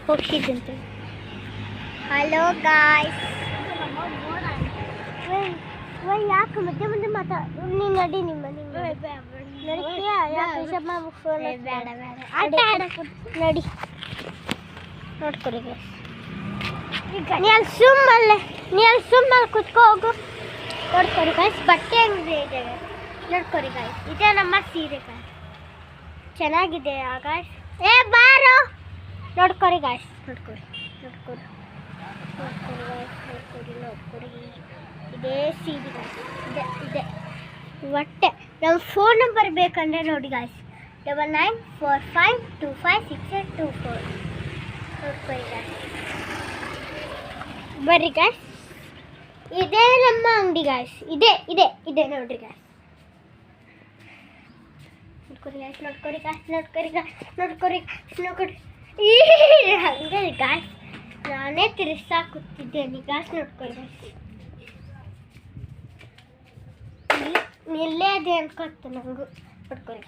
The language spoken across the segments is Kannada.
ಹೋಗ್ತಿದ್ದಂತೆ. ಹಲೋ ಗಾಯ್ಸ್, ಯಾಕೆ ಮಧ್ಯೆ ಮುಂದೆ ನೀನು ನಡಿ ನಡಿ ನೋಡ್ಕೊರಿ ನೀ ಅಲ್ಲಿ ಸುಮ್ಮಲ್ಲಿ ಕುತ್ಕೋ ಹೋಗು. ನೋಡ್ಕೊರಿ ಗಾಯ್ಸ್, ಬಟ್ಟೆ ಅಂಗಡಿ ಇದೆ. ನೋಡ್ಕೊರಿ ಗಾಯ್ಸ್, ಇದೇ ನಮ್ಮ ಸೀರೆ ಗಾಯ್ಸ್, ಚೆನ್ನಾಗಿದೆ ಗಾಯ್ಸ್. ಬಾರೋ ನೋಡ್ಕೊರಿ ಗಾಯ್ಸ್, ನೋಡ್ಕೊರಿ ಇದೇ ಸೀರೆ ಗಾಯ್ಸ್, ಇದೆ ಹೊಟ್ಟೆ. ನಮ್ಮ ಫೋನ್ ನಂಬರ್ ಬೇಕಂದ್ರೆ ನೋಡಿ ಗಾಯ್ಸ್, 9945256824. ನೋಡ್ಕೊರಿ ಗಾಯ್ಸ್, ಬರ್ರಿ ಗಾಯ್ಸ್, ಇದೇ ನಮ್ಮ ಅಂಗಡಿ ಗಾಯ್ಸ್, ಇದೆ ನೋಡ್ರಿ ಗಾಯ್ಸ್. ನೋಡ್ಕೊರಿ ಹಂಗೆ ಗಾಯ್ಸ್, ನಾನೇ ತಿರ್ಸಾ ಕೂತಿದ್ದೇನೆ ಗಾಯ್ಸ್. ನೋಡ್ಕೊರಿ ಗಾಯ್ಸ್, ನಿಲ್ಲೇ ಅದೇ ಅನ್ಕೊತ್ತೆ ನಂಗೂ. ನೋಡ್ಕೊರಿ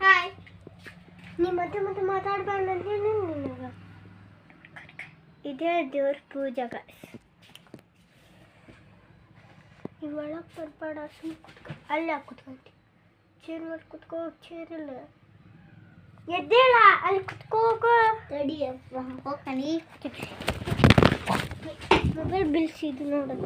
ಹಾಯ್, ನಿಮ್ಮ ಮತ್ತೆ ಮಾತಾಡ್ಬಾರ್ದಂದ್ರೆ ನಿನಗ ಇದೇ ದೇವ್ರ ಪೂಜೆ ಗಾಯ್ಸ್. ಇವಾಗ ಬರ್ಬೇಡ, ಸುಮ್ಮನೆ ಕುತ್ಕೊ, ಅಲ್ಲೇ ಕುತ್ಕೊಂತಿ. ಚೇರ್ ಮಾಡಿ ಕುತ್ಕೋ, ಚೇರ್ ಇಲ್ಲ, ಎದ್ದೇಳ, ಅಲ್ಲಿ ಕುತ್ಕೋಗೋ. ತಡಿ ಹೋಗ್ತಾನೆ, ಮೊಬೈಲ್ ಬಿಲ್ಸಿದ್ದು ನೋಡಂತ.